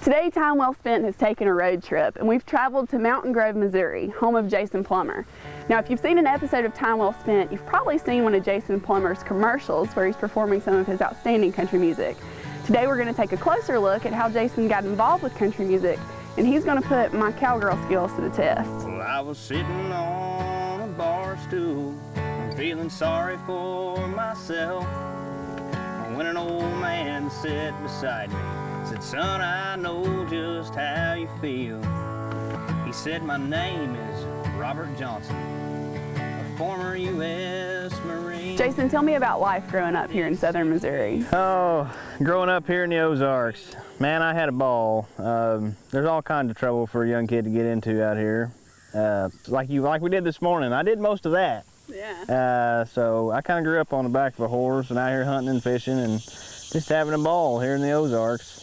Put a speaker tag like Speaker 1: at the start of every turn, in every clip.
Speaker 1: Today, Time Well Spent has taken a road trip, and we've traveled to Mountain Grove, Missouri, home of Jason Plummer. Now, if you've seen an episode of Time Well Spent, you've probably seen one of Jason Plummer's commercials where he's performing some of his outstanding country music. Today, we're going to take a closer look at how Jason got involved with country music, and he's going to put my cowgirl skills to the test.
Speaker 2: Well, I was sitting on a bar stool, feeling sorry for myself, when an old man sat beside me, said, "Son, I know just how you feel." He said, "My name is Robert Johnson, a former U.S. Marine."
Speaker 1: Jason, tell me about life growing up here in southern Missouri.
Speaker 3: Oh, growing up here in the Ozarks, man, I had a ball. There's all kinds of trouble for a young kid to get into out here. Like we did this morning. I did most of that.
Speaker 1: Yeah.
Speaker 3: So I kind of grew up on the back of a horse and out here hunting and fishing and just having a ball here in the Ozarks.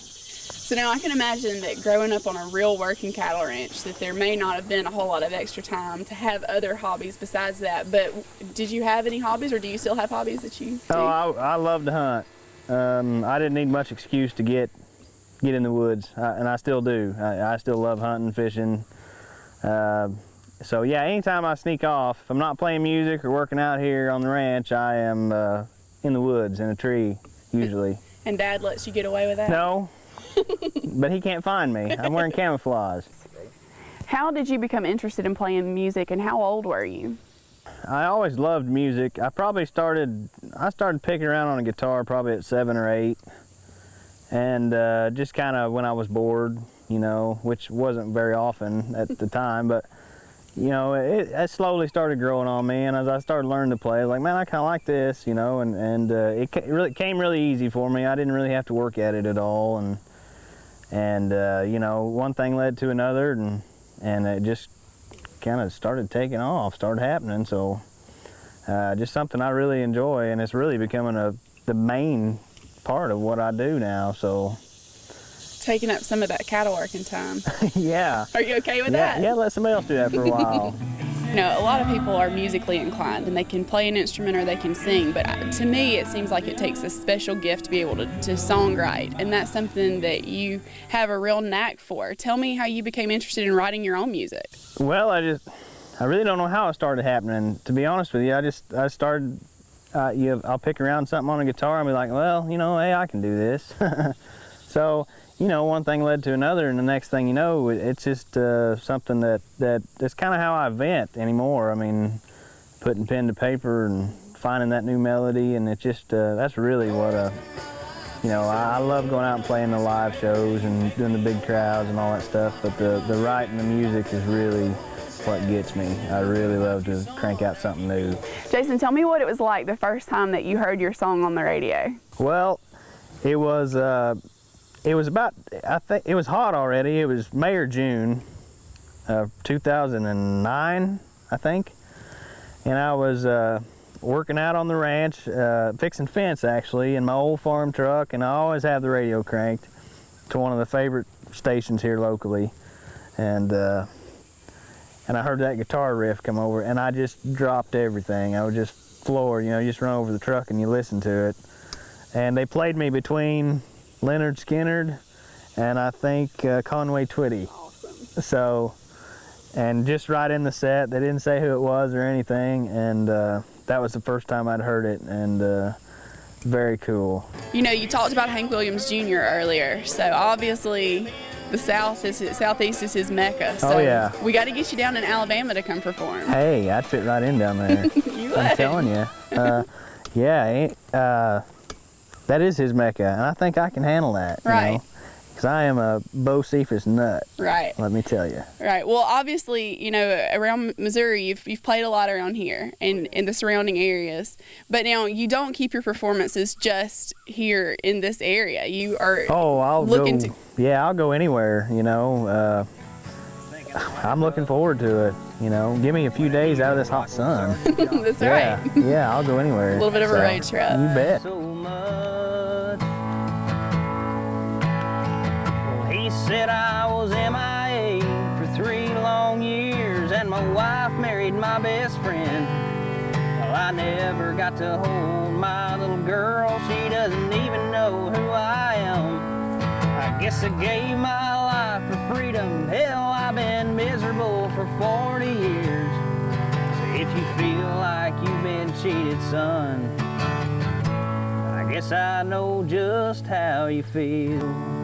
Speaker 1: So now I can imagine that growing up on a real working cattle ranch that there may not have been a whole lot of extra time to have other hobbies besides that, but did you have any hobbies, or do you still have hobbies that you do?
Speaker 3: Oh, I love to hunt. I didn't need much excuse to get in the woods, and I still do. I still love hunting, fishing. So yeah, anytime I sneak off, if I'm not playing music or working out here on the ranch, I am in the woods, in a tree, usually.
Speaker 1: And Dad lets you get away with that?
Speaker 3: No, but he can't find me. I'm wearing camouflage.
Speaker 1: How did you become interested in playing music, and how old were you?
Speaker 3: I always loved music. I started picking around on a guitar probably at 7 or 8, and just kind of when I was bored, you know, which wasn't very often at the time, but you know, it slowly started growing on me, and as I started learning to play, I was like, man, I kind of like this, you know, and it really came really easy for me. I didn't really have to work at it at all, and you know, one thing led to another, and it just kind of started taking off, started happening. So just something I really enjoy, and it's really becoming the main part of what I do now. So.
Speaker 1: Taking up some of that cattle working time.
Speaker 3: Yeah.
Speaker 1: Are you okay with that?
Speaker 3: Yeah, let somebody else do that for a while.
Speaker 1: You know, a lot of people are musically inclined, and they can play an instrument or they can sing, but to me it seems like it takes a special gift to be able to songwrite, and that's something that you have a real knack for. Tell me how you became interested in writing your own music.
Speaker 3: Well, I really don't know how it started happening. To be honest with you, I started, I'll pick around something on a guitar and be like, well, you know, hey, I can do this. So, you know, one thing led to another, and the next thing you know, it's just something that's kind of how I vent anymore. I mean, putting pen to paper and finding that new melody, and it just, that's really what, you know, I love going out and playing the live shows and doing the big crowds and all that stuff, but the writing the music is really what gets me. I really love to crank out something new.
Speaker 1: Jason, tell me what it was like the first time that you heard your song on the radio.
Speaker 3: Well, it was about, I think it was hot already. It was May or June of 2009, I think. And I was working out on the ranch, fixing fence actually, in my old farm truck, and I always have the radio cranked to one of the favorite stations here locally. And I heard that guitar riff come over, and I just dropped everything. I was just floored, you know, you just run over the truck and you listen to it. And they played me between Leonard Skinner and I think Conway Twitty.
Speaker 1: Awesome.
Speaker 3: So, and just right in the set, they didn't say who it was or anything, and that was the first time I'd heard it, and very cool.
Speaker 1: You know, you talked about Hank Williams Jr. earlier, so obviously the Southeast is his mecca. So
Speaker 3: oh yeah.
Speaker 1: We got to get you down in Alabama to come perform.
Speaker 3: Hey, I'd fit right in down there.
Speaker 1: You
Speaker 3: I'm
Speaker 1: would.
Speaker 3: telling you. Yeah, that is his mecca, and I think I can handle that.
Speaker 1: Right.
Speaker 3: Because I am a Bo Cephas nut.
Speaker 1: Right.
Speaker 3: Let me tell you.
Speaker 1: Right. Well, obviously, you know, around Missouri, you've played a lot around here and in the surrounding areas. But now you don't keep your performances just here in this area. You are
Speaker 3: I'll go anywhere. You know, I'm looking forward to it. You know, give me a few days out of this hot sun.
Speaker 1: That's right.
Speaker 3: Yeah, I'll go anywhere.
Speaker 1: A little bit of a road trip.
Speaker 3: You bet.
Speaker 2: So much. Well, he said I was MIA for 3 long years, and my wife married my best friend. Well, I never got to hold my little girl. She doesn't even know who I am. I guess I gave my for freedom. Hell, I've been miserable for 40 years. So if you feel like you've been cheated, son, I guess I know just how you feel.